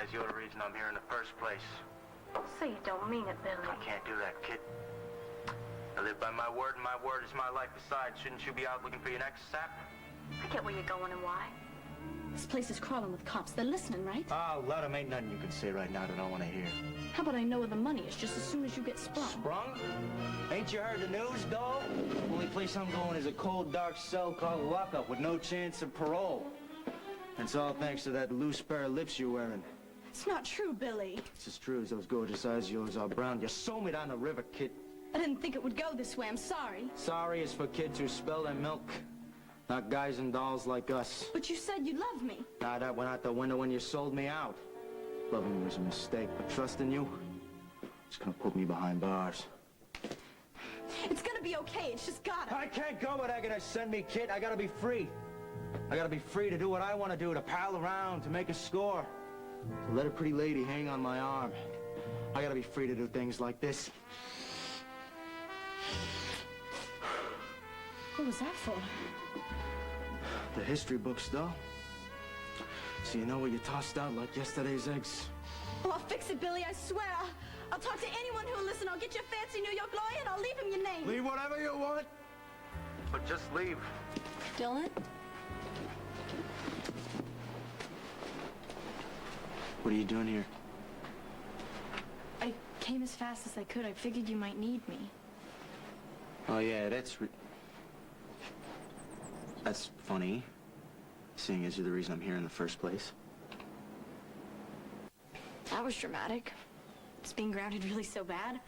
recognize you're the reason I'm here in the first place. Say you don't mean it, Billy. I can't do that, kid. I live by my word, and my word is my life. Besides, shouldn't you be out looking for your next sap? I get where you're going and why. This place is crawling with cops. They're listening, right? Oh, let 'em. Ain't nothing you can say right now that I want to hear. How about I know where the money is just as soon as you get sprung? Sprung? Ain't you heard the news, dog? Only place I'm going is a cold, dark cell called lockup with no chance of parole. And it's all thanks to that loose pair of lips you're wearing. It's not true, Billy. It's as true as those gorgeous eyes of yours are brown. You sold me down the river, kid. I didn't think it would go this way. I'm sorry. Sorry is for kids who spill their milk. Not guys and dolls like us. But you said you loved me. Nah, that went out the window when you sold me out. Loving you was a mistake, but trusting you, it's gonna put me behind bars. It's gonna be okay. It's just gotta. I can't go where they're gonna send me, kid. I gotta be free. I gotta be free to do what I want to do, to pal around, to make a score. To let a pretty lady hang on my arm. I gotta be free to do things like this. What was that for? The history books, though. So you know what you tossed out like yesterday's eggs? Oh, I'll fix it, Billy, I swear. I'll talk to anyone who'll listen. I'll get you a fancy New York lawyer and I'll leave him your name. Leave whatever you want. But just leave. Dillon? What are you doing here? I came as fast as I could. I figured you might need me. Oh, yeah, that's funny, seeing as you're the reason I'm here in the first place. That was dramatic. Is being grounded really so bad?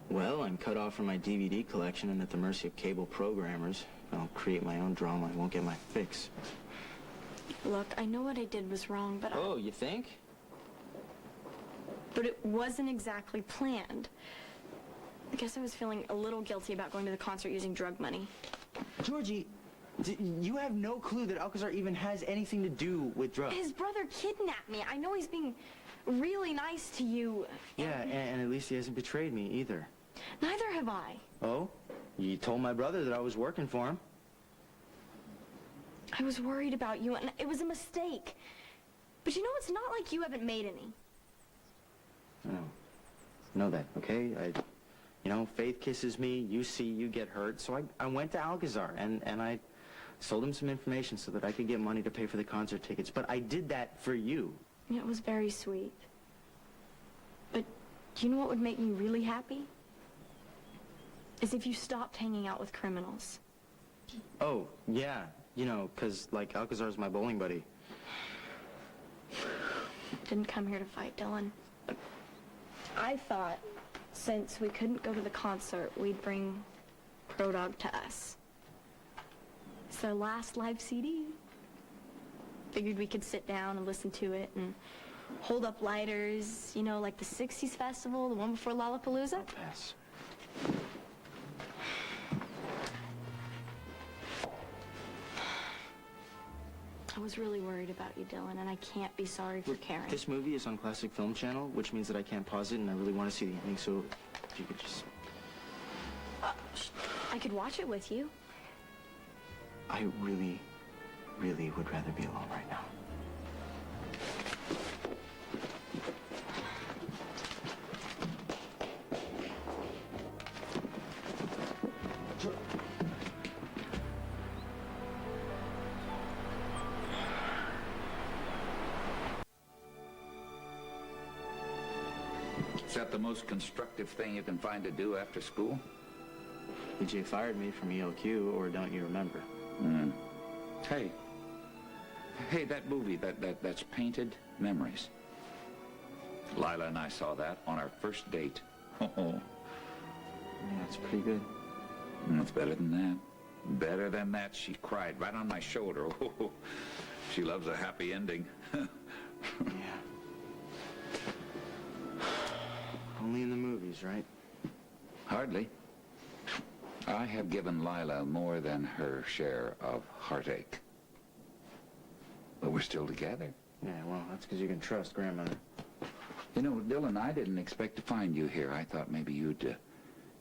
Well, I'm cut off from my DVD collection and at the mercy of cable programmers. If I don't create my own drama, I won't get my fix. Look, I know what I did was wrong, but Oh, you think? But it wasn't exactly planned. I guess I was feeling a little guilty about going to the concert using drug money. Georgie, you have no clue that Alcazar even has anything to do with drugs. His brother kidnapped me. I know he's being really nice to you. Yeah, and at least he hasn't betrayed me either. Neither have I. Oh? You told my brother that I was working for him. I was worried about you, and it was a mistake. But you know, it's not like you haven't made any. I know that, okay? You know, Faith kisses me, you see, you get hurt. So I went to Alcazar, and I sold him some information so that I could get money to pay for the concert tickets. But I did that for you. It was very sweet. But do you know what would make me really happy? Is if you stopped hanging out with criminals. Oh, yeah. You know, 'cause, like, Alcazar's my bowling buddy. Didn't come here to fight, Dillon. I thought, since we couldn't go to the concert, we'd bring Crow Dog to us. It's their last live CD. Figured we could sit down and listen to it and hold up lighters, you know, like the 60s festival, the one before Lollapalooza. I'll pass. I was really worried about you, Dillon, and I can't be sorry for caring. This movie is on Classic Film Channel, which means that I can't pause it, and I really want to see the ending, so if you could just... I could watch it with you. I really, really would rather be alone right now. Is that the most constructive thing you can find to do after school? EJ fired me from ELQ, or don't you remember? Hey, that movie, that's Painted Memories. Lila and I saw that on our first date. Oh, Yeah, it's pretty good. it's better than that. Better than that, she cried right on my shoulder. Oh, she loves a happy ending. Yeah. Only in the movies, right? Hardly. I have given Lila more than her share of heartache. But we're still together. Yeah, well, that's because you can trust grandmother. You know, Dillon, I didn't expect to find you here. I thought maybe you'd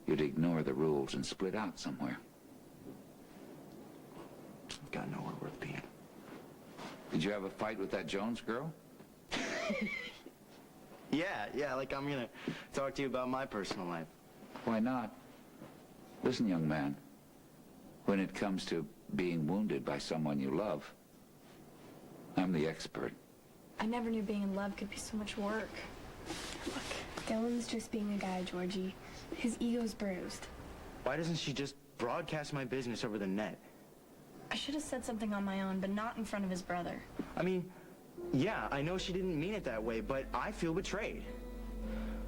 ignore the rules and split out somewhere. I've got nowhere worth being. Did you have a fight with that Jones girl? Yeah, like I'm gonna talk to you about my personal life. Why not? Listen, young man, when it comes to being wounded by someone you love, I'm the expert. I never knew being in love could be so much work. Look, Dylan's just being a guy, Georgie. His ego's bruised. Why doesn't she just broadcast my business over the net? I should have said something on my own, but not in front of his brother. I mean, yeah, I know she didn't mean it that way, but I feel betrayed.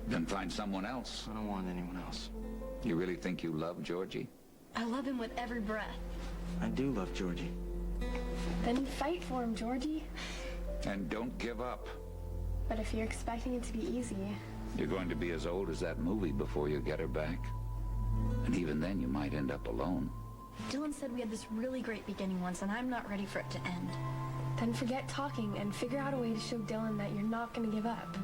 Then find someone else. I don't want anyone else. You really think you love Georgie? I love him with every breath. I do love Georgie. Then fight for him, Georgie. And don't give up. But if you're expecting it to be easy... You're going to be as old as that movie before you get her back. And even then, you might end up alone. Dylan said we had this really great beginning once, and I'm not ready for it to end. Then forget talking and figure out a way to show Dylan that you're not going to give up.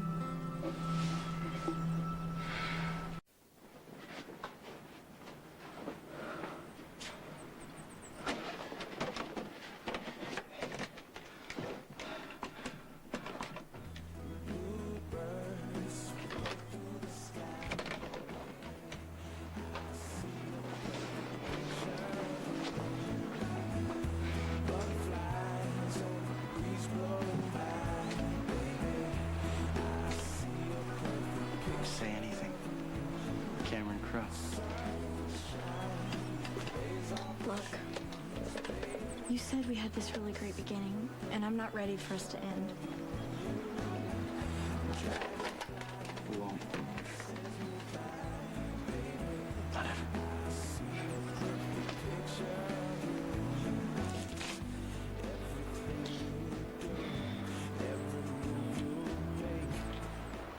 Say anything. Cameron Crowe. Look, you said we had this really great beginning, and I'm not ready for us to end.